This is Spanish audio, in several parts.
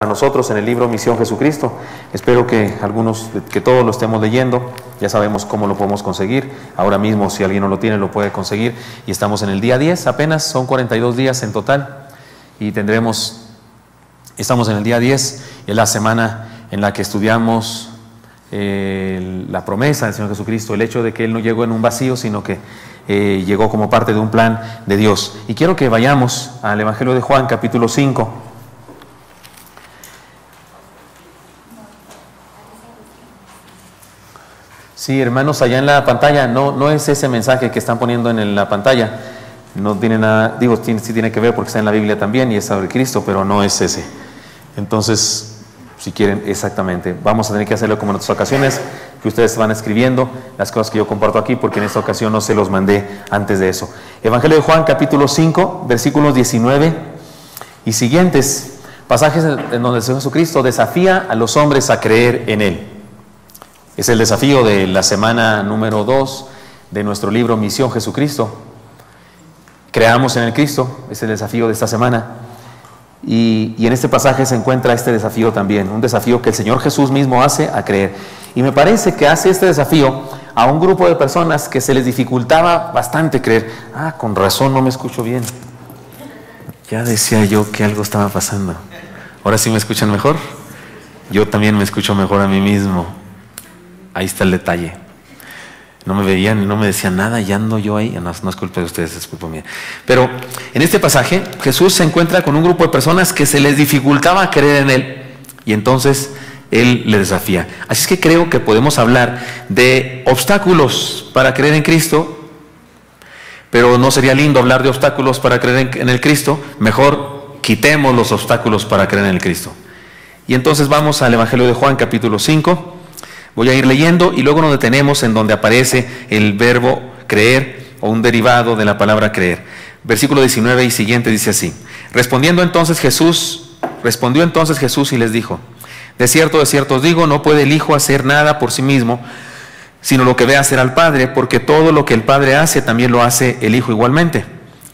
a nosotros en el libro Misión Jesucristo. Espero que todos lo estemos leyendo. Ya sabemos cómo lo podemos conseguir. Ahora mismo, si alguien no lo tiene, lo puede conseguir. Y estamos en el día 10, apenas son 42 días en total. Y estamos en el día 10, es la semana en la que estudiamos la promesa del Señor Jesucristo, el hecho de que Él no llegó en un vacío, sino que llegó como parte de un plan de Dios. Y quiero que vayamos al Evangelio de Juan, capítulo 5. Sí, hermanos, allá en la pantalla, no es ese mensaje que están poniendo en la pantalla, no tiene nada, sí tiene que ver porque está en la Biblia también y es sobre Cristo, pero no es ese. Entonces, si quieren, exactamente, vamos a tener que hacerlo como en otras ocasiones, que ustedes van escribiendo las cosas que yo comparto aquí, porque en esta ocasión no se los mandé antes de eso. Evangelio de Juan, capítulo 5, versículos 19 y siguientes, pasajes en donde el Señor Jesucristo desafía a los hombres a creer en Él. Es el desafío de la semana número 2 de nuestro libro Misión Jesucristo. Creamos en el Cristo, es el desafío de esta semana. Y en este pasaje se encuentra este desafío también, un desafío que el Señor Jesús mismo hace a creer. Y me parece que hace este desafío a un grupo de personas que se les dificultaba bastante creer. Con razón no me escucho bien. Ya decía yo que algo estaba pasando. ¿Ahora sí me escuchan mejor? Yo también me escucho mejor a mí mismo. Ahí está el detalle. No me veían, no me decían nada, ya ando yo ahí. No es culpa de ustedes, es culpa mía. Pero en este pasaje, Jesús se encuentra con un grupo de personas que se les dificultaba creer en Él. Y entonces Él le desafía. Así es que creo que podemos hablar de obstáculos para creer en Cristo. Pero no sería lindo hablar de obstáculos para creer en el Cristo. Mejor quitemos los obstáculos para creer en el Cristo. Y entonces vamos al Evangelio de Juan, capítulo 5. Voy a ir leyendo y luego nos detenemos en donde aparece el verbo creer o un derivado de la palabra creer. Versículo 19 y siguiente dice así: Respondió entonces Jesús y les dijo: de cierto os digo, no puede el Hijo hacer nada por sí mismo, sino lo que ve hacer al Padre, porque todo lo que el Padre hace también lo hace el Hijo igualmente.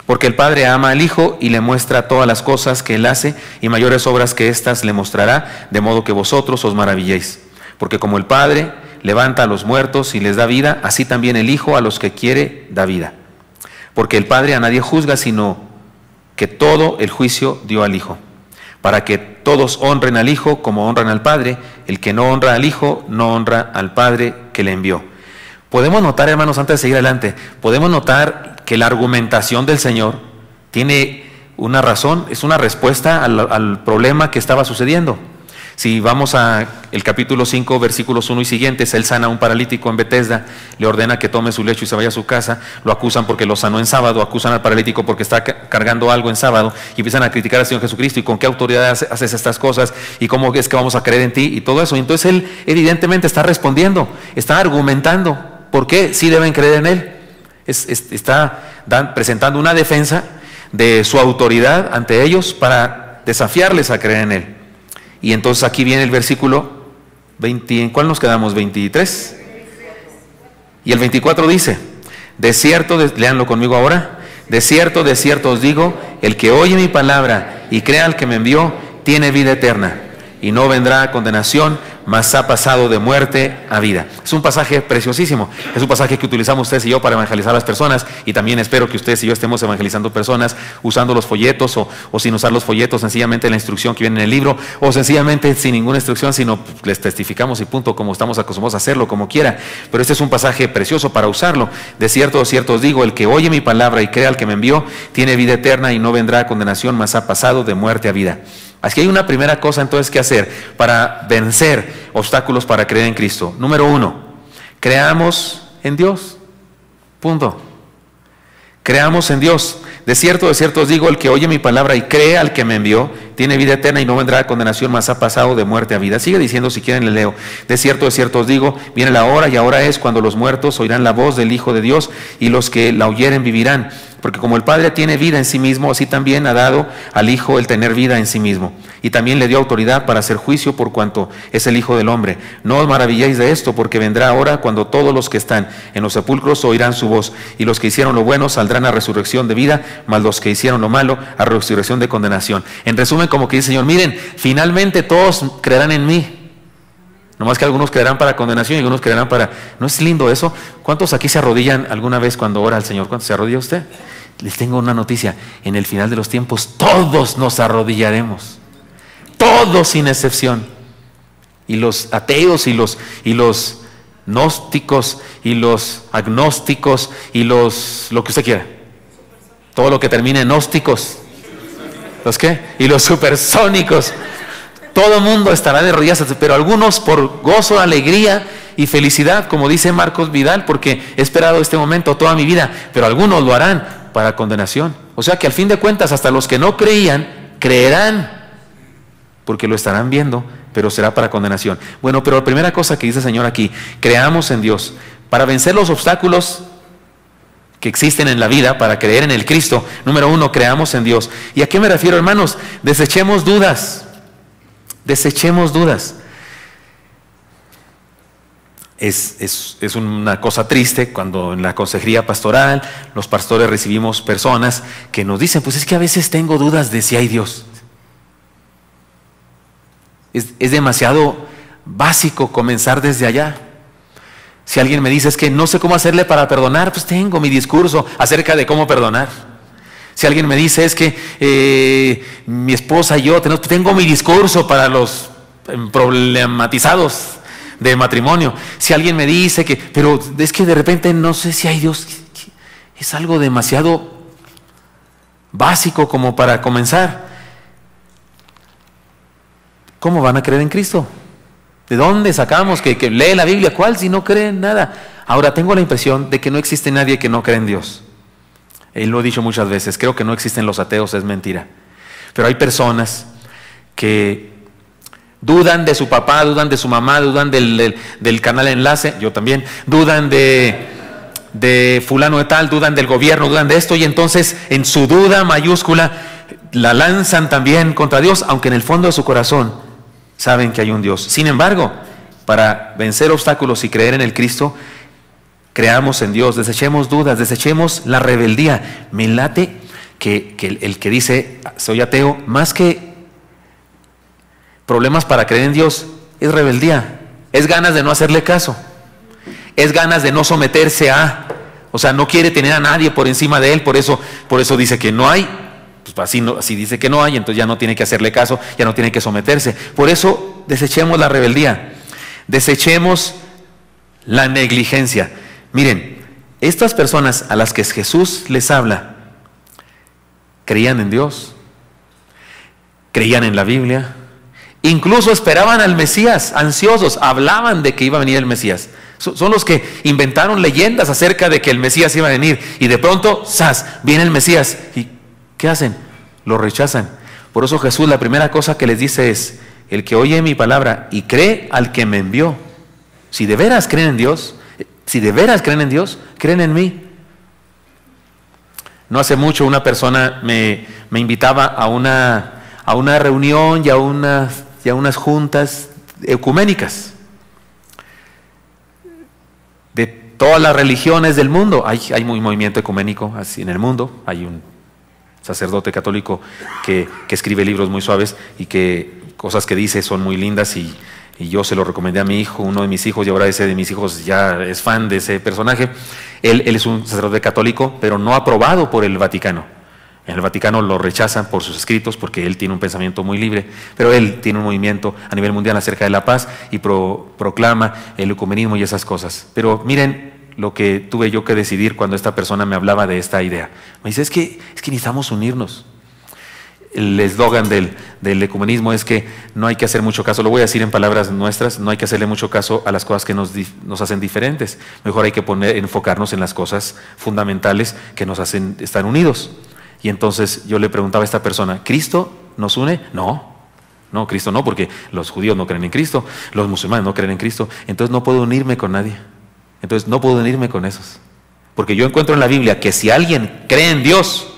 Porque el Padre ama al Hijo y le muestra todas las cosas que Él hace, y mayores obras que éstas le mostrará, de modo que vosotros os maravilléis. Porque como el Padre levanta a los muertos y les da vida, así también el Hijo a los que quiere da vida. Porque el Padre a nadie juzga, sino que todo el juicio dio al Hijo, para que todos honren al Hijo como honran al Padre. El que no honra al Hijo, no honra al Padre que le envió. Podemos notar, hermanos, antes de seguir adelante, podemos notar que la argumentación del Señor tiene una razón, es una respuesta al problema que estaba sucediendo. Si vamos a el capítulo 5, versículos 1 y siguientes, Él sana a un paralítico en Betesda, le ordena que tome su lecho y se vaya a su casa, lo acusan porque lo sanó en sábado, acusan al paralítico porque está cargando algo en sábado, y empiezan a criticar al Señor Jesucristo, y con qué autoridad haces estas cosas, y cómo es que vamos a creer en ti, y todo eso. Y entonces Él evidentemente está respondiendo, está argumentando por qué sí deben creer en Él. Está presentando una defensa de su autoridad ante ellos para desafiarles a creer en Él. Y entonces aquí viene el versículo 20, ¿en cuál nos quedamos? 23. Y el 24 dice: de cierto, léanlo conmigo ahora, de cierto os digo, el que oye mi palabra y crea al que me envió, tiene vida eterna, y no vendrá a condenación, mas ha pasado de muerte a vida. Es un pasaje preciosísimo, es un pasaje que utilizamos ustedes y yo para evangelizar a las personas, y también espero que ustedes y yo estemos evangelizando personas usando los folletos o sin usar los folletos, sencillamente la instrucción que viene en el libro, o sencillamente sin ninguna instrucción, sino les testificamos y punto, como estamos acostumbrados a hacerlo, como quiera. Pero este es un pasaje precioso para usarlo. De cierto os digo, el que oye mi palabra y crea al que me envió, tiene vida eterna y no vendrá a condenación, mas ha pasado de muerte a vida. Así que hay una primera cosa entonces que hacer para vencer obstáculos para creer en Cristo. Número 1, creamos en Dios. Punto. Creamos en Dios. De cierto os digo, el que oye mi palabra y cree al que me envió, tiene vida eterna y no vendrá a condenación, mas ha pasado de muerte a vida. Sigue diciendo, si quieren le leo. De cierto os digo, viene la hora y ahora es cuando los muertos oirán la voz del Hijo de Dios, y los que la oyeren vivirán. Porque como el Padre tiene vida en sí mismo, así también ha dado al Hijo el tener vida en sí mismo. Y también le dio autoridad para hacer juicio por cuanto es el Hijo del Hombre. No os maravilléis de esto, porque vendrá hora cuando todos los que están en los sepulcros oirán su voz, y los que hicieron lo bueno saldrán a resurrección de vida, mas los que hicieron lo malo a resurrección de condenación. En resumen, como que dice el Señor, miren, finalmente todos creerán en mí. Nomás que algunos creerán para condenación y algunos creerán para... ¿No es lindo eso? ¿Cuántos aquí se arrodillan alguna vez cuando ora al Señor? ¿Cuántos se arrodilla usted? Les tengo una noticia. En el final de los tiempos todos nos arrodillaremos. Todos sin excepción. Y los ateos y los gnósticos y los agnósticos y lo que usted quiera. Todo lo que termine en gnósticos. ¿Los qué? Y los supersónicos. Todo el mundo estará de rodillas, pero algunos por gozo, alegría y felicidad, como dice Marcos Vidal, porque he esperado este momento toda mi vida, pero algunos lo harán para condenación. O sea que al fin de cuentas hasta los que no creían, creerán, porque lo estarán viendo, pero será para condenación. Bueno, pero la primera cosa que dice el Señor aquí, creamos en Dios. Para vencer los obstáculos que existen en la vida, para creer en el Cristo, número uno, creamos en Dios. ¿Y a qué me refiero, hermanos? Desechemos dudas. Desechemos dudas. Es una cosa triste cuando en la consejería pastoral los pastores recibimos personas que nos dicen, pues es que a veces tengo dudas de si hay Dios. Es demasiado básico comenzar desde allá. Si alguien me dice, es que no sé cómo hacerle para perdonar, pues tengo mi discurso acerca de cómo perdonar. Si alguien me dice, es que mi esposa y yo tengo mi discurso para los problematizados de matrimonio. Si alguien me dice que, pero es que de repente no sé si hay Dios, es algo demasiado básico como para comenzar. ¿Cómo van a creer en Cristo? ¿De dónde sacamos que lee la Biblia? ¿Cuál si no cree en nada? Ahora tengo la impresión de que no existe nadie que no cree en Dios. Él lo he dicho muchas veces, creo que no existen los ateos, es mentira. Pero hay personas que dudan de su papá, dudan de su mamá, dudan del canal Enlace, yo también, dudan de fulano de tal, dudan del gobierno, dudan de esto, y entonces en su duda mayúscula la lanzan también contra Dios, aunque en el fondo de su corazón saben que hay un Dios. Sin embargo, para vencer obstáculos y creer en el Cristo, creamos en Dios, desechemos dudas, desechemos la rebeldía. Me late que el que dice soy ateo, más que problemas para creer en Dios, es rebeldía, es ganas de no hacerle caso, es ganas de no someterse a, o sea, no quiere tener a nadie por encima de él, por eso dice que no hay, pues así dice que no hay, entonces ya no tiene que hacerle caso, ya no tiene que someterse. Por eso desechemos la rebeldía, desechemos la negligencia. Miren, estas personas a las que Jesús les habla, creían en Dios, creían en la Biblia, incluso esperaban al Mesías, ansiosos, hablaban de que iba a venir el Mesías. Son los que inventaron leyendas acerca de que el Mesías iba a venir, y de pronto, ¡zas!, viene el Mesías. ¿Y qué hacen? Lo rechazan. Por eso Jesús la primera cosa que les dice es, el que oye mi palabra y cree al que me envió. Si de veras creen en Dios, si de veras creen en Dios, creen en mí. No hace mucho una persona me invitaba a una reunión y a unas juntas ecuménicas de todas las religiones del mundo. Hay un movimiento ecuménico así en el mundo. Hay un sacerdote católico que escribe libros muy suaves y que cosas que dice son muy lindas, y yo se lo recomendé a mi hijo, uno de mis hijos, y ahora ese de mis hijos ya es fan de ese personaje. Él es un sacerdote católico, pero no aprobado por el Vaticano. En el Vaticano lo rechazan por sus escritos, porque él tiene un pensamiento muy libre, pero él tiene un movimiento a nivel mundial acerca de la paz y proclama el ecumenismo y esas cosas. Pero miren lo que tuve yo que decidir cuando esta persona me hablaba de esta idea. Me dice, es que necesitamos unirnos. El eslogan del ecumenismo es que no hay que hacer mucho caso, lo voy a decir en palabras nuestras, no hay que hacerle mucho caso a las cosas que nos hacen diferentes. Mejor hay que enfocarnos en las cosas fundamentales que nos hacen estar unidos. Y entonces yo le preguntaba a esta persona, ¿Cristo nos une? No, Cristo no, porque los judíos no creen en Cristo, los musulmanes no creen en Cristo, entonces no puedo unirme con nadie, entonces no puedo unirme con esos. Porque yo encuentro en la Biblia que si alguien cree en Dios,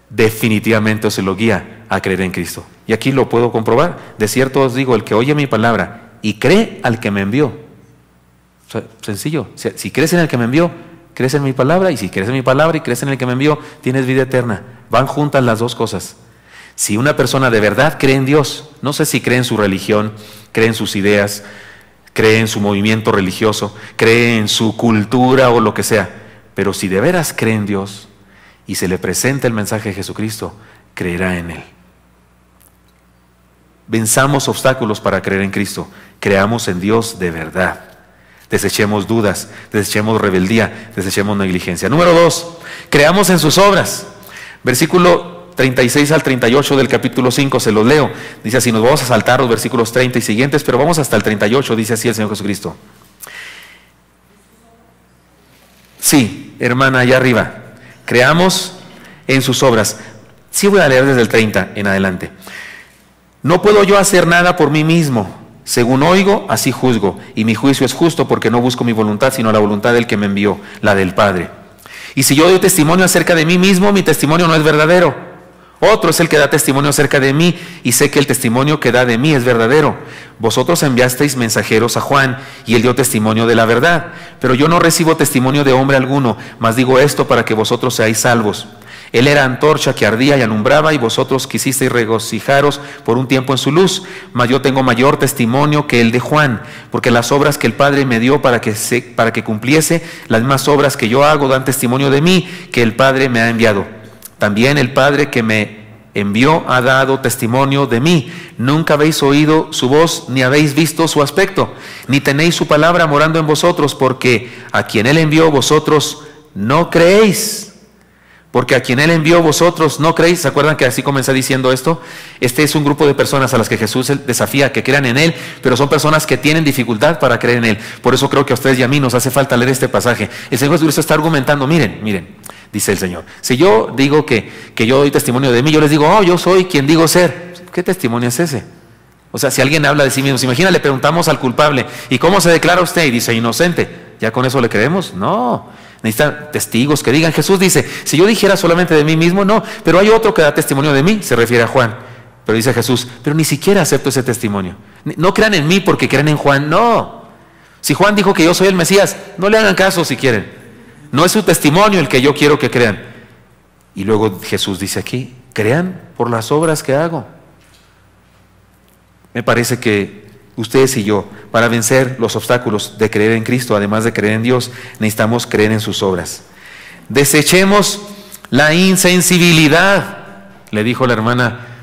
definitivamente se lo guía a creer en Cristo. Y aquí lo puedo comprobar. De cierto os digo, el que oye mi palabra y cree al que me envió. O sea, sencillo. Si crees en el que me envió, crees en mi palabra. Y si crees en mi palabra y crees en el que me envió, tienes vida eterna. Van juntas las dos cosas. Si una persona de verdad cree en Dios, no sé si cree en su religión, cree en sus ideas, cree en su movimiento religioso, cree en su cultura o lo que sea, pero si de veras cree en Dios y se le presenta el mensaje de Jesucristo, creerá en Él. Venzamos obstáculos para creer en Cristo, creamos en Dios de verdad. Desechemos dudas, desechemos rebeldía, desechemos negligencia. Número 2, creamos en sus obras. Versículo 36 al 38 del capítulo 5, se los leo. Dice así, nos vamos a saltar los versículos 30 y siguientes, pero vamos hasta el 38, dice así el Señor Jesucristo. Sí, hermana, allá arriba, creamos en sus obras. Sí voy a leer desde el 30 en adelante. No puedo yo hacer nada por mí mismo. Según oigo, así juzgo, y mi juicio es justo porque no busco mi voluntad, sino la voluntad del que me envió, la del Padre. Y si yo doy testimonio acerca de mí mismo, mi testimonio no es verdadero. Otro es el que da testimonio acerca de mí, y sé que el testimonio que da de mí es verdadero. Vosotros enviasteis mensajeros a Juan, y él dio testimonio de la verdad. Pero yo no recibo testimonio de hombre alguno, mas digo esto para que vosotros seáis salvos. Él era antorcha que ardía y alumbraba, y vosotros quisisteis regocijaros por un tiempo en su luz. Mas yo tengo mayor testimonio que el de Juan, porque las obras que el Padre me dio para que cumpliese, las mismas obras que yo hago dan testimonio de mí, que el Padre me ha enviado. También el Padre que me envió ha dado testimonio de mí. Nunca habéis oído su voz, ni habéis visto su aspecto, ni tenéis su palabra morando en vosotros, porque a quien Él envió vosotros no creéis. Porque a quien Él envió vosotros no creéis. ¿Se acuerdan que así comencé diciendo esto? Este es un grupo de personas a las que Jesús desafía que crean en Él, pero son personas que tienen dificultad para creer en Él. Por eso creo que a ustedes y a mí nos hace falta leer este pasaje. El Señor Jesucristo está argumentando, miren, dice el Señor. Si yo digo que yo doy testimonio de mí, yo les digo, oh, yo soy quien digo ser. ¿Qué testimonio es ese? O sea, si alguien habla de sí mismo, se imagina, le preguntamos al culpable, ¿y cómo se declara usted? Y dice, inocente. ¿Ya con eso le creemos? No. Necesitan testigos que digan. Jesús dice, si yo dijera solamente de mí mismo, no, pero hay otro que da testimonio de mí, se refiere a Juan. Pero dice Jesús, pero ni siquiera acepto ese testimonio. No crean en mí porque creen en Juan, no. Si Juan dijo que yo soy el Mesías, no le hagan caso si quieren. No es su testimonio el que yo quiero que crean. Y luego Jesús dice aquí, crean por las obras que hago. Me parece que ustedes y yo, para vencer los obstáculos de creer en Cristo, además de creer en Dios, necesitamos creer en sus obras. Desechemos la insensibilidad, le dijo la hermana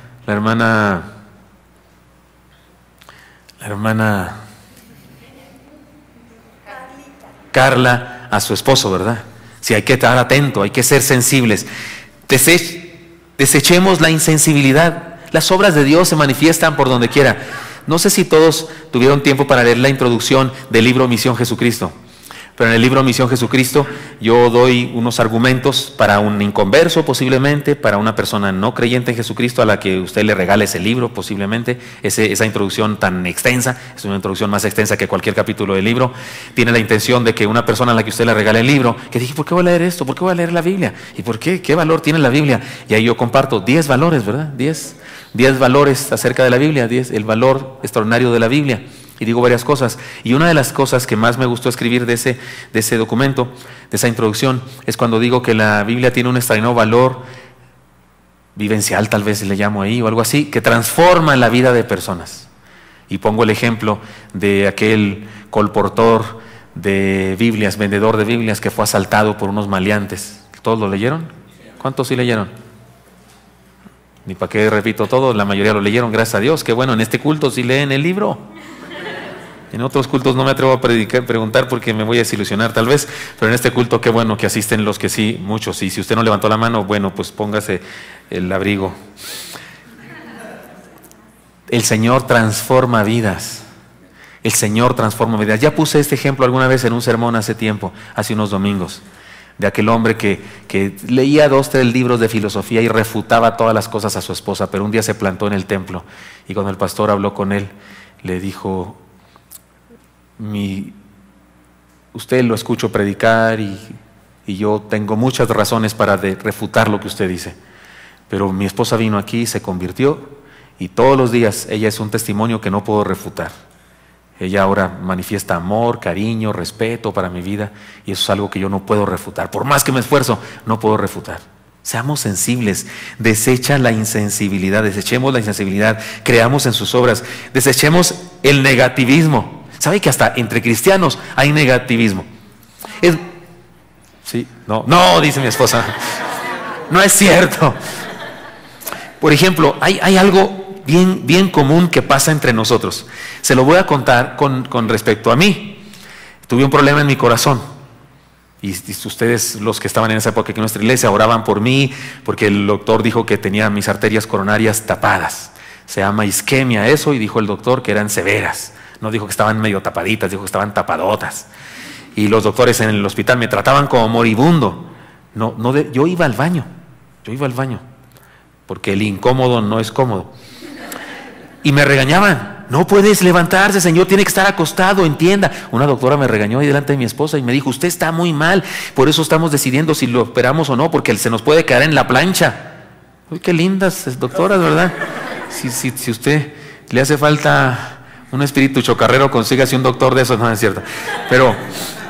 Carla a su esposo, ¿verdad? Sí, hay que estar atento, hay que ser sensibles. Desechemos la insensibilidad. Las obras de Dios se manifiestan por donde quiera. No sé si todos tuvieron tiempo para leer la introducción del libro Misión Jesucristo, pero en el libro Misión Jesucristo yo doy unos argumentos para un inconverso posiblemente, para una persona no creyente en Jesucristo a la que usted le regale ese libro posiblemente. Esa introducción tan extensa, es una introducción más extensa que cualquier capítulo del libro, tiene la intención de que una persona a la que usted le regale el libro, que dije, ¿por qué voy a leer esto? ¿Por qué voy a leer la Biblia? ¿Y por qué? ¿Qué valor tiene la Biblia? Y ahí yo comparto 10 valores, ¿verdad? 10 valores acerca de la Biblia, el valor extraordinario de la Biblia. Y digo varias cosas. Y una de las cosas que más me gustó escribir de ese documento, de esa introducción, es cuando digo que la Biblia tiene un extraordinario valor vivencial, tal vez le llamo ahí, o algo así, que transforma la vida de personas. Y pongo el ejemplo de aquel colportor de Biblias, vendedor de Biblias, que fue asaltado por unos maleantes. ¿Todos lo leyeron? ¿Cuántos sí leyeron? Ni para qué repito todo, la mayoría lo leyeron, gracias a Dios. Qué bueno, en este culto sí leen el libro. En otros cultos no me atrevo a preguntar porque me voy a desilusionar tal vez, pero en este culto qué bueno que asisten los que sí, muchos. Y si usted no levantó la mano, bueno, pues póngase el abrigo. El Señor transforma vidas. El Señor transforma vidas. Ya puse este ejemplo alguna vez en un sermón hace tiempo, hace unos domingos, de aquel hombre que leía 2 o 3 libros de filosofía y refutaba todas las cosas a su esposa, pero un día se plantó en el templo y cuando el pastor habló con él, le dijo, usted lo escucho predicar y y yo tengo muchas razones para refutar lo que usted dice. Pero mi esposa vino aquí, se convirtió, y todos los días ella es un testimonio que no puedo refutar. Ella ahora manifiesta amor, cariño, respeto para mi vida, y eso es algo que yo no puedo refutar. Por más que me esfuerzo, no puedo refutar. Seamos sensibles, desecha la insensibilidad, desechemos la insensibilidad, creamos en sus obras, desechemos el negativismo. ¿Sabe que hasta entre cristianos hay negativismo? Sí, no, dice mi esposa, no es cierto. Por ejemplo, hay algo bien común que pasa entre nosotros. Se lo voy a contar con respecto a mí. Tuve un problema en mi corazón. Y ustedes, los que estaban en esa época aquí en nuestra iglesia, oraban por mí, porque el doctor dijo que tenía mis arterias coronarias tapadas. Se llama isquemia eso, y dijo el doctor que eran severas. No dijo que estaban medio tapaditas, dijo que estaban tapadotas. Y los doctores en el hospital me trataban como moribundo. Yo iba al baño, porque el incómodo no es cómodo. Y me regañaban. No puedes levantarse, señor, tiene que estar acostado, entienda. Una doctora me regañó ahí delante de mi esposa y me dijo, usted está muy mal, por eso estamos decidiendo si lo operamos o no, porque se nos puede quedar en la plancha. Uy, qué lindas doctoras, ¿verdad? Si usted le hace falta un espíritu chocarrero, consígase un doctor de esos, no es cierto. Pero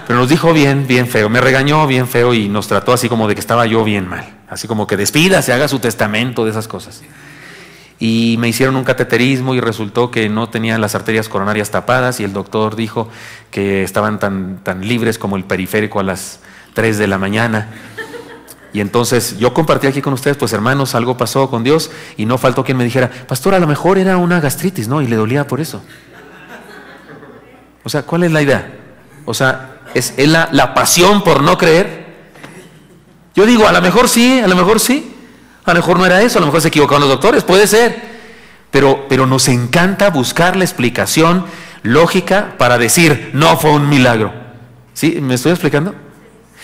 nos dijo bien feo, me regañó bien feo y nos trató así como de que estaba yo bien mal. Así como que despídase, haga su testamento, de esas cosas. Y me hicieron un cateterismo y resultó que no tenía las arterias coronarias tapadas, y el doctor dijo que estaban tan libres como el periférico a las 3 de la mañana. Y entonces yo compartí aquí con ustedes, pues hermanos, algo pasó con Dios, y no faltó quien me dijera, pastor, a lo mejor era una gastritis, ¿no? Y le dolía por eso. O sea, ¿cuál es la idea? O sea, ¿es la pasión por no creer? Yo digo, a lo mejor sí, a lo mejor sí. A lo mejor no era eso, a lo mejor se equivocaron los doctores, puede ser. Pero nos encanta buscar la explicación lógica para decir, no fue un milagro. ¿Sí? ¿Me estoy explicando?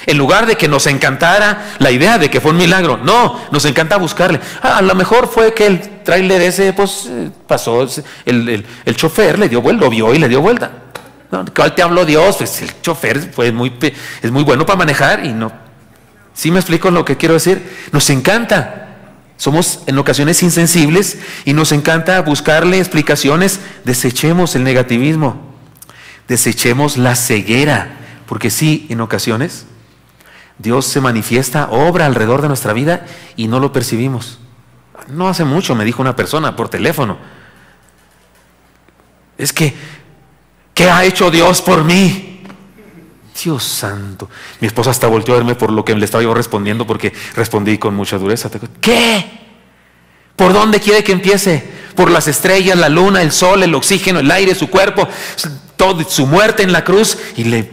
En lugar de que nos encantara la idea de que fue un milagro, no, nos encanta buscarle. A lo mejor fue que el tráiler ese, pues, pasó, el chofer le dio vuelta, lo vio y le dio vuelta. No, ¿cuál te habló Dios? Pues el chofer es muy bueno para manejar y no. ¿Sí me explico lo que quiero decir? Nos encanta. Somos en ocasiones insensibles y nos encanta buscarle explicaciones. Desechemos el negativismo, desechemos la ceguera, porque sí, en ocasiones Dios se manifiesta, obra alrededor de nuestra vida y no lo percibimos. No hace mucho me dijo una persona por teléfono, es que, ¿qué ha hecho Dios por mí? Dios santo. Mi esposa hasta volteó a verme por lo que le estaba yo respondiendo, porque respondí con mucha dureza. ¿Qué? ¿Por dónde quiere que empiece? ¿Por las estrellas, la luna, el sol, el oxígeno, el aire, su cuerpo, todo, su muerte en la cruz? Y le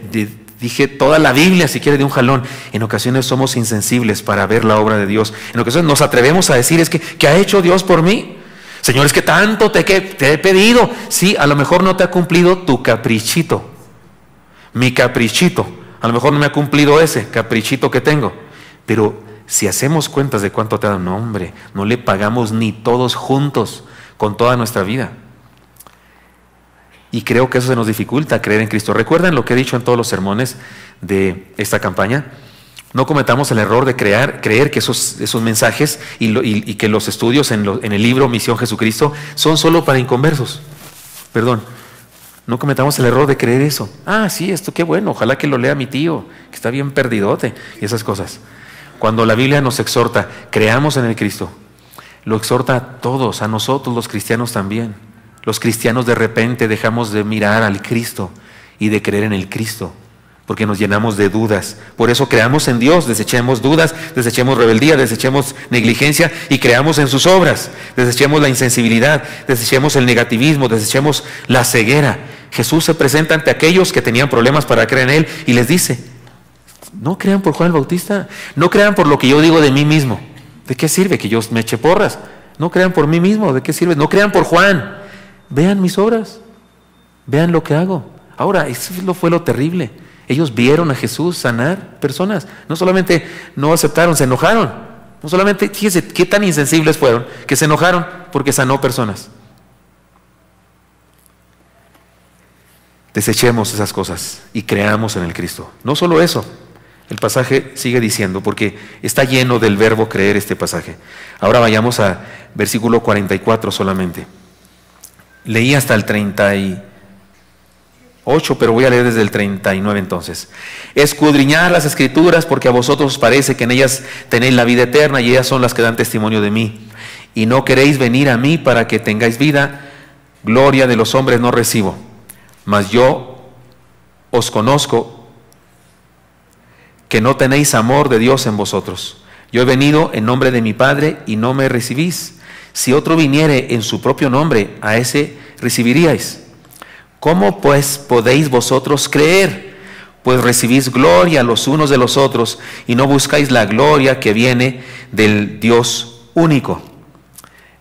dije toda la Biblia, si quiere, de un jalón. En ocasiones somos insensibles para ver la obra de Dios. En ocasiones nos atrevemos a decir, es que, ¿qué ha hecho Dios por mí? Señor, es que tanto te he pedido. Sí, a lo mejor no te ha cumplido tu caprichito. Mi caprichito, a lo mejor no me ha cumplido ese caprichito que tengo, pero si hacemos cuentas de cuánto te ha dado, no hombre, no le pagamos ni todos juntos con toda nuestra vida. Y creo que eso se nos dificulta, creer en Cristo. ¿Recuerdan lo que he dicho en todos los sermones de esta campaña? No cometamos el error de creer que esos mensajes y que los estudios en el libro Misión Jesucristo son solo para inconversos. Perdón. No cometamos el error de creer eso. Ah, sí, esto qué bueno, ojalá que lo lea mi tío, que está bien perdidote, y esas cosas. Cuando la Biblia nos exhorta, creamos en el Cristo, lo exhorta a todos, a nosotros los cristianos también. Los cristianos de repente dejamos de mirar al Cristo y de creer en el Cristo, porque nos llenamos de dudas. Por eso creamos en Dios, desechemos dudas, desechemos rebeldía, desechemos negligencia y creamos en sus obras. Desechemos la insensibilidad, desechemos el negativismo, desechemos la ceguera. Jesús se presenta ante aquellos que tenían problemas para creer en Él y les dice, no crean por Juan el Bautista, no crean por lo que yo digo de mí mismo. ¿De qué sirve que yo me eche porras? No crean por mí mismo, ¿de qué sirve? No crean por Juan, vean mis obras, vean lo que hago. Ahora, eso fue lo terrible. Ellos vieron a Jesús sanar personas. No solamente no aceptaron, se enojaron. No solamente, fíjense qué tan insensibles fueron, que se enojaron porque sanó personas. Desechemos esas cosas y creamos en el Cristo. No solo eso, El pasaje sigue diciendo, porque está lleno del verbo creer este pasaje. Ahora vayamos a versículo 44 solamente. Leí hasta el 38, pero voy a leer desde el 39 entonces. Escudriñad las Escrituras, porque a vosotros os parece que en ellas tenéis la vida eterna, y ellas son las que dan testimonio de mí. Y no queréis venir a mí para que tengáis vida. Gloria de los hombres no recibo, mas yo os conozco, que no tenéis amor de Dios en vosotros. Yo he venido en nombre de mi Padre y no me recibís. Si otro viniere en su propio nombre, a ese recibiríais. ¿Cómo pues podéis vosotros creer? Pues recibís gloria los unos de los otros y no buscáis la gloria que viene del Dios único.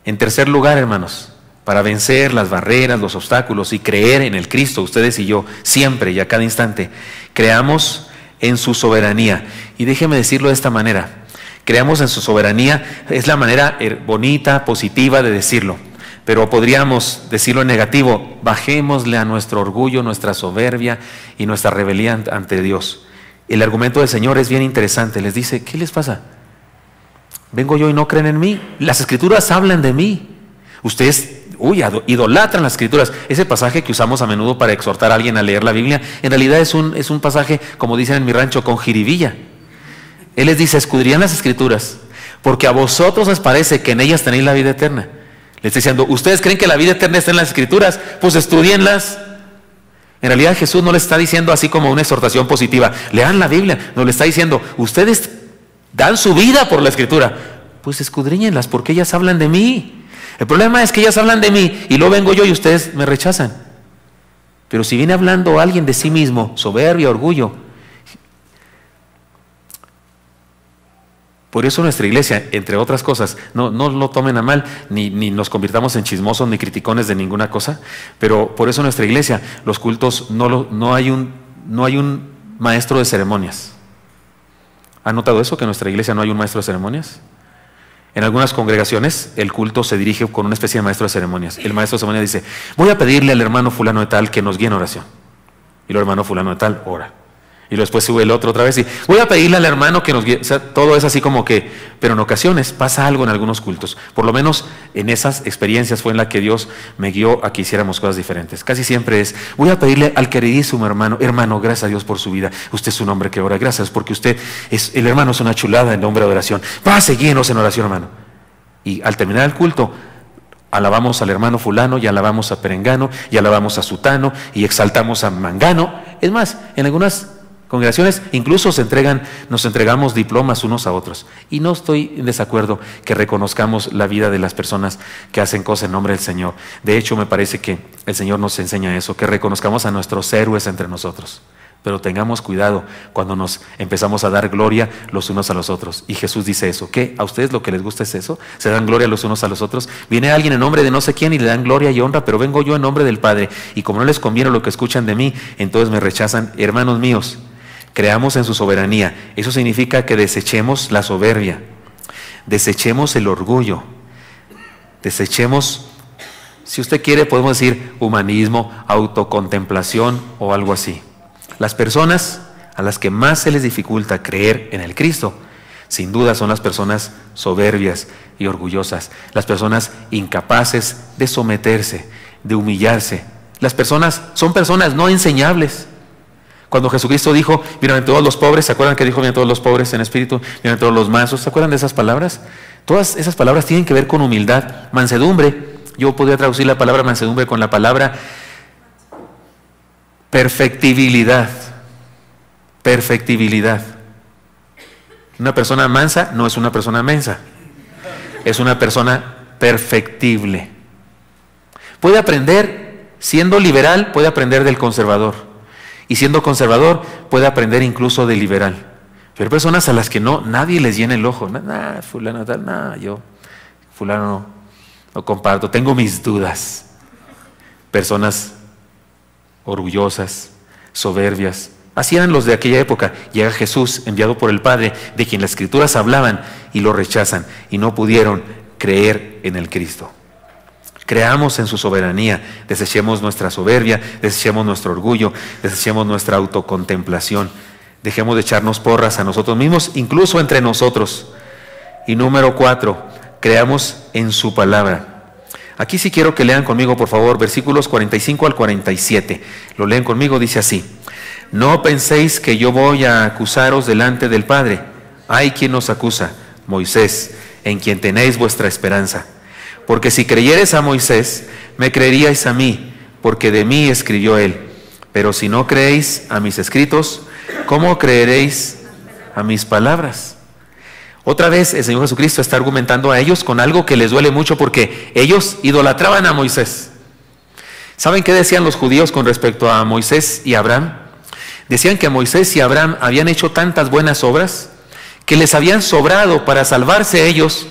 En tercer lugar, hermanos, para vencer las barreras, los obstáculos y creer en el Cristo, ustedes y yo, siempre y a cada instante, creamos en su soberanía. Y déjeme decirlo de esta manera: creamos en su soberanía, es la manera bonita, positiva de decirlo, pero podríamos decirlo en negativo: bajémosle a nuestro orgullo, nuestra soberbia y nuestra rebeldía ante Dios. El argumento del Señor es bien interesante. Les dice: ¿qué les pasa? ¿Vengo yo y no creen en mí? Las Escrituras hablan de mí. Ustedes idolatran las Escrituras. Ese pasaje que usamos a menudo para exhortar a alguien a leer la Biblia, en realidad es un pasaje, como dicen en mi rancho, con jiribilla. Él les dice: escudriñad las Escrituras, porque a vosotros os parece que en ellas tenéis la vida eterna. Le está diciendo: ¿ustedes creen que la vida eterna está en las Escrituras? Pues estudienlas. En realidad Jesús no les está diciendo así como una exhortación positiva: lean la Biblia. No, le está diciendo: ustedes dan su vida por la Escritura, pues escudriñenlas, porque ellas hablan de mí. El problema es que ellas hablan de mí y luego vengo yo y ustedes me rechazan. Pero si viene hablando alguien de sí mismo, soberbia, orgullo. Por eso nuestra iglesia, entre otras cosas, no lo tomen a mal, ni nos convirtamos en chismosos ni criticones de ninguna cosa, pero por eso nuestra iglesia, los cultos, no hay un maestro de ceremonias. ¿Han notado eso, que en nuestra iglesia no hay un maestro de ceremonias? En algunas congregaciones el culto se dirige con una especie de maestro de ceremonias. El maestro de ceremonias dice: voy a pedirle al hermano fulano de tal que nos guíe en oración. Y el hermano fulano de tal ora. Y después sube el otro otra vez y voy a pedirle al hermano que nos guíe. O sea, todo es así como que, pero en ocasiones pasa algo en algunos cultos. Por lo menos en esas experiencias fue en la que Dios me guió a que hiciéramos cosas diferentes. Casi siempre es: voy a pedirle al queridísimo hermano, gracias a Dios por su vida. Usted es un hombre que ora, gracias porque el hermano es una chulada en nombre de oración. Va a seguirnos en oración, hermano. Y al terminar el culto, alabamos al hermano fulano y alabamos a perengano y alabamos a sutano y exaltamos a mangano. Es más, en algunas congregaciones incluso nos entregamos diplomas unos a otros. Y no estoy en desacuerdo que reconozcamos la vida de las personas que hacen cosas en nombre del Señor. De hecho, me parece que el Señor nos enseña eso, que reconozcamos a nuestros héroes entre nosotros. Pero tengamos cuidado cuando nos empezamos a dar gloria los unos a los otros. Y Jesús dice eso. ¿Qué? ¿A ustedes lo que les gusta es eso? ¿Se dan gloria los unos a los otros? Viene alguien en nombre de no sé quién y le dan gloria y honra, pero vengo yo en nombre del Padre. Y como no les conviene lo que escuchan de mí, entonces me rechazan. Hermanos míos, creamos en su soberanía. Eso significa que desechemos la soberbia, desechemos el orgullo, desechemos, si usted quiere podemos decir humanismo, autocontemplación o algo así. Las personas a las que más se les dificulta creer en el Cristo, sin duda son las personas soberbias y orgullosas, las personas incapaces de someterse, de humillarse. Las personas son personas no enseñables. Cuando Jesucristo dijo: miren todos los pobres, ¿se acuerdan que dijo miren todos los pobres en espíritu? Miren todos los mansos, ¿se acuerdan de esas palabras? Todas esas palabras tienen que ver con humildad, mansedumbre. Yo podría traducir la palabra mansedumbre con la palabra perfectibilidad. Perfectibilidad. Una persona mansa no es una persona mensa, es una persona perfectible. Puede aprender, siendo liberal, puede aprender del conservador. Y siendo conservador, puede aprender incluso del liberal. Pero hay personas a las que nadie les llena el ojo. Fulano tal, yo, fulano no comparto, tengo mis dudas. Personas orgullosas, soberbias. Así eran los de aquella época. Llega Jesús, enviado por el Padre, de quien las Escrituras hablaban, y lo rechazan, y no pudieron creer en el Cristo. Creamos en su soberanía, desechemos nuestra soberbia, desechemos nuestro orgullo, desechemos nuestra autocontemplación. Dejemos de echarnos porras a nosotros mismos, incluso entre nosotros. Y número 4, creamos en su palabra. Aquí sí quiero que lean conmigo, por favor, versículos 45 al 47. Lo leen conmigo, dice así: no penséis que yo voy a acusaros delante del Padre. Hay quien nos acusa, Moisés, en quien tenéis vuestra esperanza. Porque si creyereis a Moisés, me creeríais a mí, porque de mí escribió él. Pero si no creéis a mis escritos, ¿cómo creeréis a mis palabras? Otra vez el Señor Jesucristo está argumentando a ellos con algo que les duele mucho, porque ellos idolatraban a Moisés. ¿Saben qué decían los judíos con respecto a Moisés y Abraham? Decían que Moisés y Abraham habían hecho tantas buenas obras que les habían sobrado para salvarse a ellos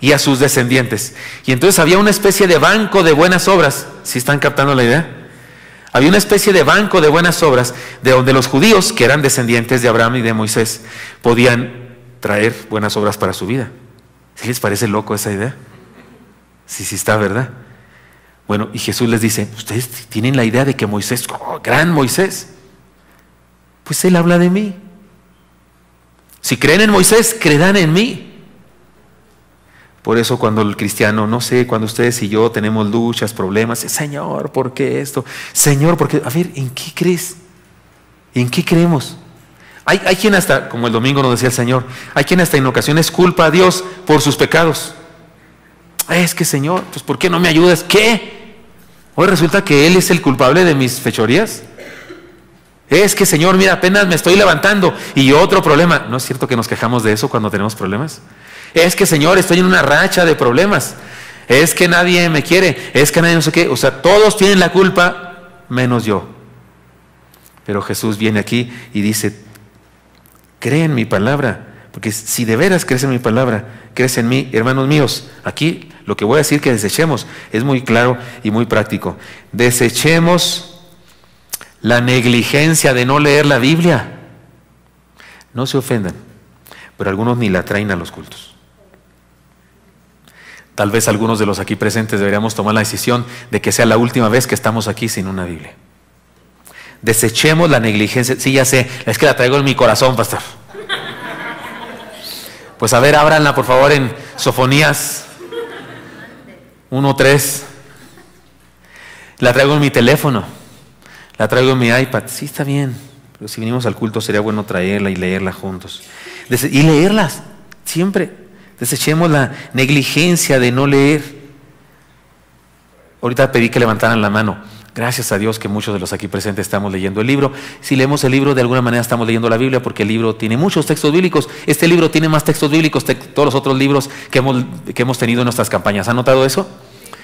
y a sus descendientes. Y entonces había una especie de banco de buenas obras. ¿Sí están captando la idea? Había una especie de banco de buenas obras de donde los judíos, que eran descendientes de Abraham y de Moisés, podían traer buenas obras para su vida. ¿Sí les parece loco esa idea? Sí, sí está, ¿verdad? Bueno, y Jesús les dice: ustedes tienen la idea de que Moisés, oh, gran Moisés, pues él habla de mí. Si creen en Moisés, creerán en mí. Por eso cuando el cristiano, no sé, cuando ustedes y yo tenemos luchas, problemas, Señor, ¿por qué esto? Señor, ¿por qué? A ver, ¿en qué crees? ¿En qué creemos? Hay quien hasta, como el domingo nos decía el Señor, hay quien hasta en ocasiones culpa a Dios por sus pecados. Es que Señor, pues ¿por qué no me ayudas? ¿Qué? Hoy resulta que Él es el culpable de mis fechorías. Es que Señor, mira, apenas me estoy levantando y otro problema. ¿No es cierto que nos quejamos de eso cuando tenemos problemas? Es que Señor, estoy en una racha de problemas. Es que nadie me quiere. Es que nadie no sé qué. O sea, todos tienen la culpa menos yo. Pero Jesús viene aquí y dice: cree en mi palabra, porque si de veras crees en mi palabra, crees en mí. Hermanos míos, aquí lo que voy a decir que desechemos es muy claro y muy práctico. Desechemos la negligencia de no leer la Biblia. No se ofendan, pero algunos ni la traen a los cultos. Tal vez algunos de los aquí presentes deberíamos tomar la decisión de que sea la última vez que estamos aquí sin una Biblia. Desechemos la negligencia. Sí, ya sé, es que la traigo en mi corazón, pastor. Pues a ver, ábranla por favor en Sofonías 1:3. La traigo en mi teléfono, la traigo en mi iPad. Sí, está bien, pero si venimos al culto sería bueno traerla y leerla juntos. Y leerlas siempre. Desechemos la negligencia de no leer. Ahorita pedí que levantaran la mano. Gracias a Dios que muchos de los aquí presentes estamos leyendo el libro. Si leemos el libro, de alguna manera estamos leyendo la Biblia, porque el libro tiene muchos textos bíblicos. Este libro tiene más textos bíblicos que todos los otros libros que hemos tenido en nuestras campañas. ¿Han notado eso?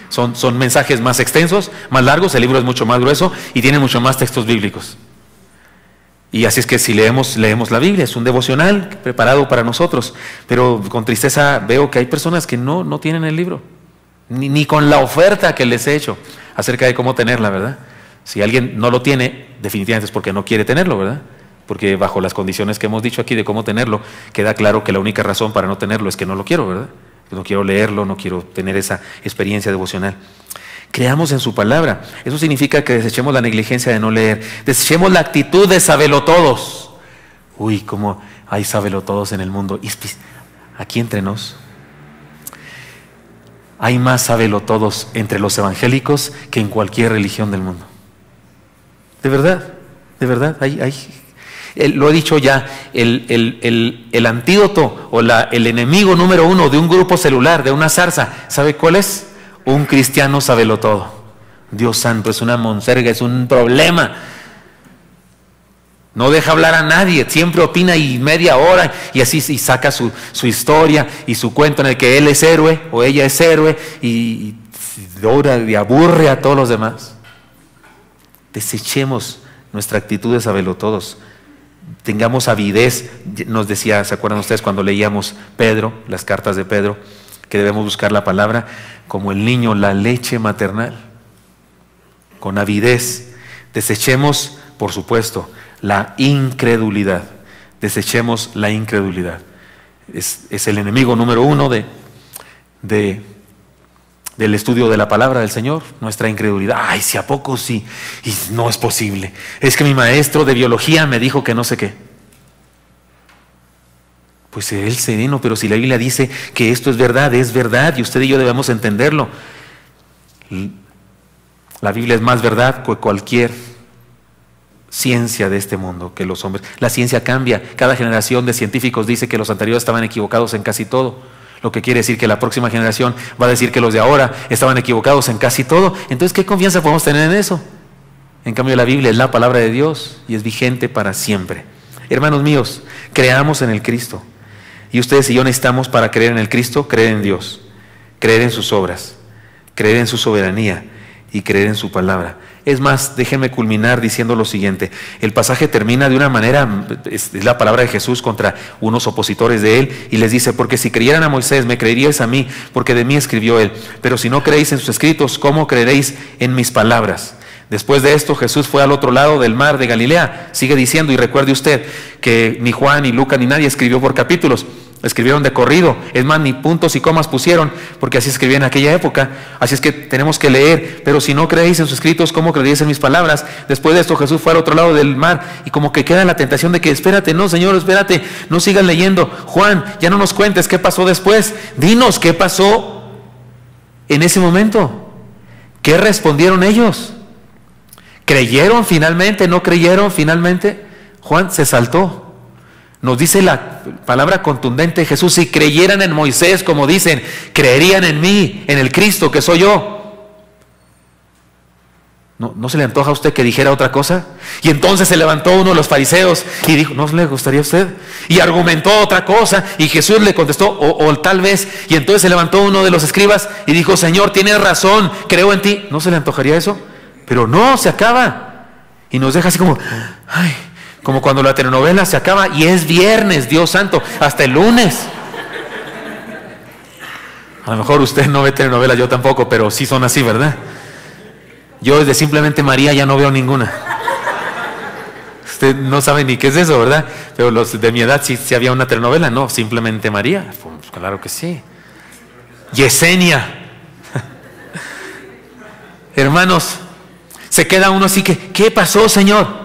Son mensajes más extensos, más largos. El libro es mucho más grueso y tiene mucho más textos bíblicos. Y así es que si leemos la Biblia, es un devocional preparado para nosotros. Pero con tristeza veo que hay personas que no tienen el libro, ni con la oferta que les he hecho acerca de cómo tenerla, ¿verdad? Si alguien no lo tiene, definitivamente es porque no quiere tenerlo, ¿verdad? Porque bajo las condiciones que hemos dicho aquí de cómo tenerlo, queda claro que la única razón para no tenerlo es que no lo quiero, ¿verdad? No quiero leerlo, no quiero tener esa experiencia devocional. Creamos en su palabra. Eso significa que desechemos la negligencia de no leer. Desechemos la actitud de sabelotodos. Uy, cómo hay sabelotodos en el mundo. Y aquí entre nos, hay más sabelotodos entre los evangélicos que en cualquier religión del mundo. De verdad, lo he dicho ya, el antídoto o el enemigo número uno de un grupo celular, de una zarza, ¿sabe cuál es? Un cristiano sabelotodo. Dios santo, es una monserga, es un problema. No deja hablar a nadie, siempre opina y media hora y así, y saca su historia y su cuento en el que él es héroe o ella es héroe y aburre a todos los demás. Desechemos nuestra actitud de sabelotodos. Tengamos avidez. Nos decía, ¿se acuerdan ustedes cuando leíamos Pedro, las cartas de Pedro? Que debemos buscar la palabra como el niño, la leche maternal, con avidez. Desechemos, por supuesto, la incredulidad. Desechemos la incredulidad. Es el enemigo número uno del estudio de la palabra del Señor, nuestra incredulidad. Ay, si a poco sí, y no es posible. Es que mi maestro de biología me dijo que no sé qué. Pues el sereno, pero si la Biblia dice que esto es verdad y usted y yo debemos entenderlo. La Biblia es más verdad que cualquier ciencia de este mundo, que los hombres. La ciencia cambia, cada generación de científicos dice que los anteriores estaban equivocados en casi todo, lo que quiere decir que la próxima generación va a decir que los de ahora estaban equivocados en casi todo. Entonces, ¿qué confianza podemos tener en eso? En cambio, la Biblia es la palabra de Dios y es vigente para siempre. Hermanos míos, creamos en el Cristo. Y ustedes y yo necesitamos, para creer en el Cristo, creer en Dios, creer en sus obras, creer en su soberanía y creer en su palabra. Es más, déjenme culminar diciendo lo siguiente. El pasaje termina de una manera, es la palabra de Jesús contra unos opositores de él, y les dice: porque si creyeran a Moisés, me creeríais a mí, porque de mí escribió él. Pero si no creéis en sus escritos, ¿cómo creeréis en mis palabras? Después de esto, Jesús fue al otro lado del mar de Galilea. Sigue diciendo, y recuerde usted que ni Juan, ni Lucas, ni nadie escribió por capítulos. Escribieron de corrido. Es más, ni puntos y comas pusieron, porque así escribían en aquella época. Así es que tenemos que leer. Pero si no creéis en sus escritos, ¿cómo creeréis en mis palabras? Después de esto, Jesús fue al otro lado del mar, y como que queda la tentación de que, espérate, no, Señor, espérate, no sigas leyendo. Juan, ya no nos cuentes qué pasó después. Dinos qué pasó en ese momento. ¿Qué respondieron ellos? ¿Creyeron finalmente? ¿No creyeron finalmente? Juan se saltó. Nos dice la palabra contundente de Jesús: si creyeran en Moisés, como dicen, creerían en mí, en el Cristo que soy yo. ¿No se le antoja a usted que dijera otra cosa? Y entonces se levantó uno de los fariseos y dijo: ¿no le gustaría a usted? Y argumentó otra cosa, y Jesús le contestó, o tal vez, y entonces se levantó uno de los escribas y dijo: Señor, tienes razón, creo en ti. ¿No se le antojaría eso? Pero no, se acaba y nos deja así como, ay, como cuando la telenovela se acaba y es viernes, Dios santo, hasta el lunes. A lo mejor usted no ve telenovelas, yo tampoco, pero sí son así, ¿verdad? Yo desde Simplemente María ya no veo ninguna. Usted no sabe ni qué es eso, ¿verdad? Pero los de mi edad sí había una telenovela, ¿no? Simplemente María, pues claro que sí. Yesenia. Hermanos, se queda uno así que, ¿qué pasó, Señor?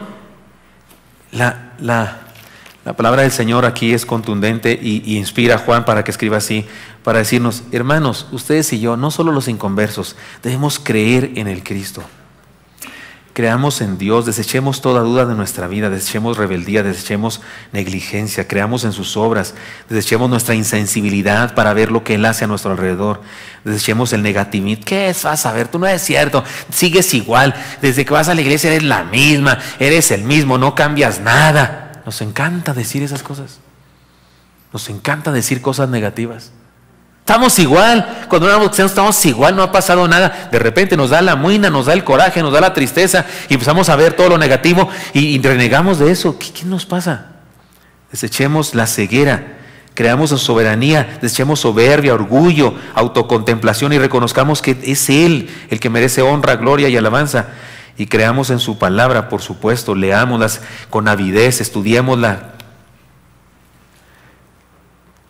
La palabra del Señor aquí es contundente y inspira a Juan para que escriba así, para decirnos: hermanos, ustedes y yo, no solo los inconversos, debemos creer en el Cristo. Creamos en Dios, desechemos toda duda de nuestra vida, desechemos rebeldía, desechemos negligencia, creamos en sus obras, desechemos nuestra insensibilidad para ver lo que Él hace a nuestro alrededor, desechemos el negativismo. ¿Qué es? Vas a ver, tú no es cierto, sigues igual, desde que vas a la iglesia eres la misma, eres el mismo, no cambias nada. Nos encanta decir esas cosas, nos encanta decir cosas negativas. Estamos igual, cuando éramos cristianos estamos igual, no ha pasado nada. De repente nos da la muina, nos da el coraje, nos da la tristeza y empezamos a ver todo lo negativo y renegamos de eso. ¿Qué nos pasa? Desechemos la ceguera, creamos en soberanía, desechemos soberbia, orgullo, autocontemplación y reconozcamos que es Él el que merece honra, gloria y alabanza. Y creamos en su palabra, por supuesto, leámoslas con avidez, estudiémosla.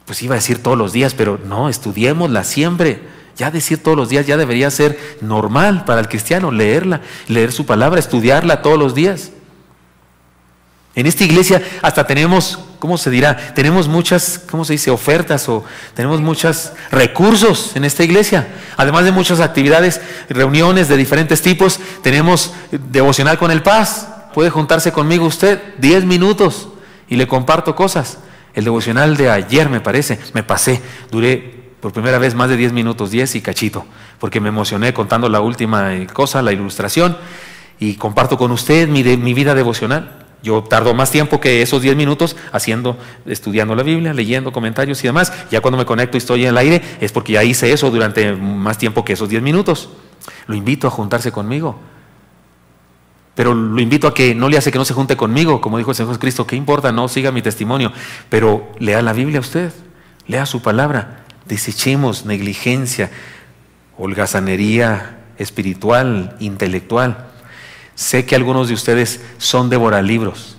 Pues iba a decir todos los días, pero no, estudiémosla siempre. Ya decir todos los días ya debería ser normal para el cristiano, leerla, leer su palabra, estudiarla todos los días. En esta iglesia hasta tenemos, ¿cómo se dirá? Tenemos muchas, ¿cómo se dice? Ofertas, o tenemos muchos recursos en esta iglesia. Además de muchas actividades, reuniones de diferentes tipos, tenemos devocional con el Paz. Puede juntarse conmigo usted 10 minutos y le comparto cosas. El devocional de ayer me pasé, duré por primera vez más de 10 minutos, 10 y cachito, porque me emocioné contando la última cosa, la ilustración, y comparto con usted mi vida devocional. Yo tardo más tiempo que esos 10 minutos estudiando la Biblia, leyendo comentarios y demás. Ya cuando me conecto y estoy en el aire es porque ya hice eso durante más tiempo que esos 10 minutos. Lo invito a juntarse conmigo. Pero lo invito a que no le hace que no se junte conmigo, como dijo el Señor Jesucristo. ¿Qué importa? No siga mi testimonio, pero lea la Biblia usted, lea su palabra. Desechemos negligencia, holgazanería espiritual, intelectual. Sé que algunos de ustedes son devoralibros,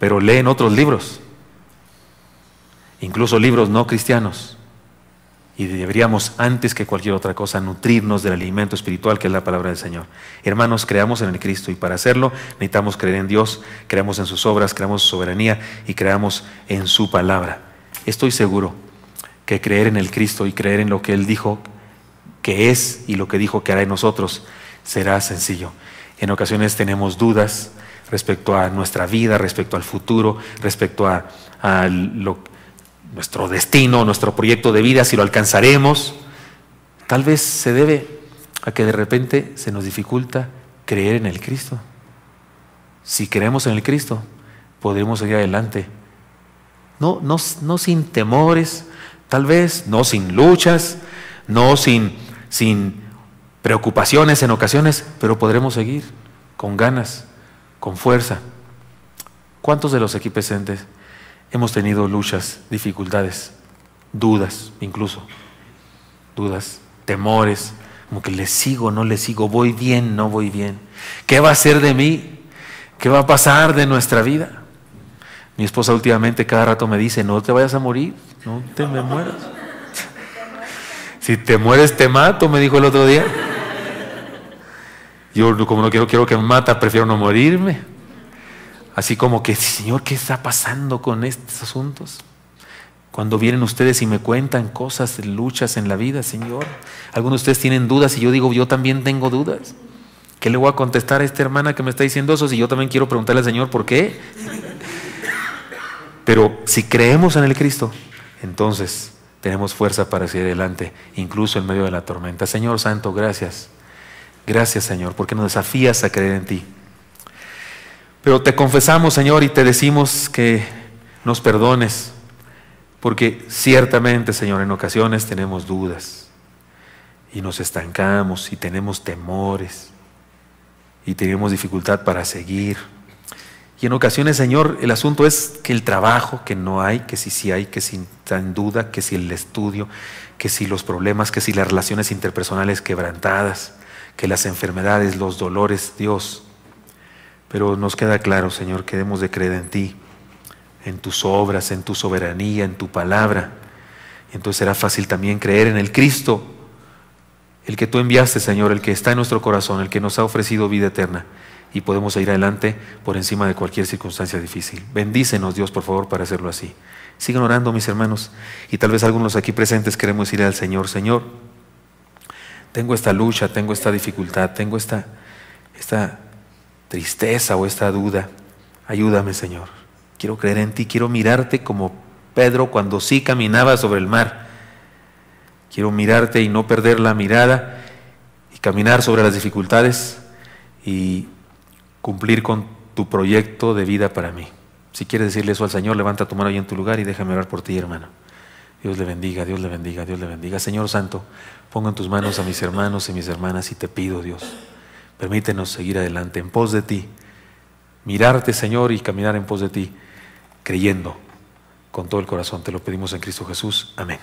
pero leen otros libros, incluso libros no cristianos, Y deberíamos, antes que cualquier otra cosa, nutrirnos del alimento espiritual que es la palabra del Señor. Hermanos, creamos en el Cristo, y para hacerlo necesitamos creer en Dios, creamos en sus obras, creamos en su soberanía y creamos en su palabra. Estoy seguro que creer en el Cristo y creer en lo que Él dijo que es y lo que dijo que hará en nosotros será sencillo. En ocasiones tenemos dudas respecto a nuestra vida, respecto al futuro, respecto a nuestro destino, nuestro proyecto de vida, si lo alcanzaremos. Tal vez se debe a que de repente se nos dificulta creer en el Cristo. Si creemos en el Cristo, podremos seguir adelante. No sin temores, tal vez, no sin luchas, no sin preocupaciones en ocasiones, pero podremos seguir con ganas, con fuerza. ¿Cuántos de los aquí presentes hemos tenido luchas, dificultades, dudas incluso? Dudas, temores, como que le sigo, no le sigo, voy bien, no voy bien. ¿Qué va a ser de mí? ¿Qué va a pasar de nuestra vida? Mi esposa últimamente cada rato me dice, no te vayas a morir, no te me mueras. Si te mueres te mato, me dijo el otro día. Yo como no quiero que me mata, prefiero no morirme. Así como que, Señor, ¿qué está pasando con estos asuntos? Cuando vienen ustedes y me cuentan cosas, luchas en la vida, Señor. Algunos de ustedes tienen dudas y yo digo, yo también tengo dudas. ¿Qué le voy a contestar a esta hermana que me está diciendo eso si yo también quiero preguntarle al Señor por qué? Pero si creemos en el Cristo, entonces tenemos fuerza para seguir adelante, incluso en medio de la tormenta. Señor Santo, gracias. Gracias, Señor, porque nos desafías a creer en ti. Pero te confesamos, Señor, y te decimos que nos perdones, porque ciertamente, Señor, en ocasiones tenemos dudas y nos estancamos y tenemos temores y tenemos dificultad para seguir. Y en ocasiones, Señor, el asunto es que el trabajo, que no hay, que sí hay, que si está en duda, que si el estudio, que si los problemas, que si las relaciones interpersonales quebrantadas, que las enfermedades, los dolores, Dios. Pero nos queda claro, Señor, que debemos de creer en ti, en tus obras, en tu soberanía, en tu palabra. Entonces será fácil también creer en el Cristo, el que tú enviaste, Señor, el que está en nuestro corazón, el que nos ha ofrecido vida eterna. Y podemos ir adelante por encima de cualquier circunstancia difícil. Bendícenos, Dios, por favor, para hacerlo así. Sigan orando, mis hermanos. Y tal vez algunos aquí presentes queremos ir al Señor. Señor, tengo esta lucha, tengo esta dificultad, tengo esta tristeza o esta duda. Ayúdame, Señor. Quiero creer en ti, quiero mirarte como Pedro cuando sí caminaba sobre el mar. Quiero mirarte y no perder la mirada y caminar sobre las dificultades y cumplir con tu proyecto de vida para mí. Si quieres decirle eso al Señor, levanta tu mano ahí en tu lugar y déjame orar por ti, hermano. Dios le bendiga, Dios le bendiga, Dios le bendiga. Señor Santo, pongo en tus manos a mis hermanos y mis hermanas y te pido, Dios, permítenos seguir adelante en pos de ti, mirarte, Señor, y caminar en pos de ti, creyendo con todo el corazón. Te lo pedimos en Cristo Jesús. Amén.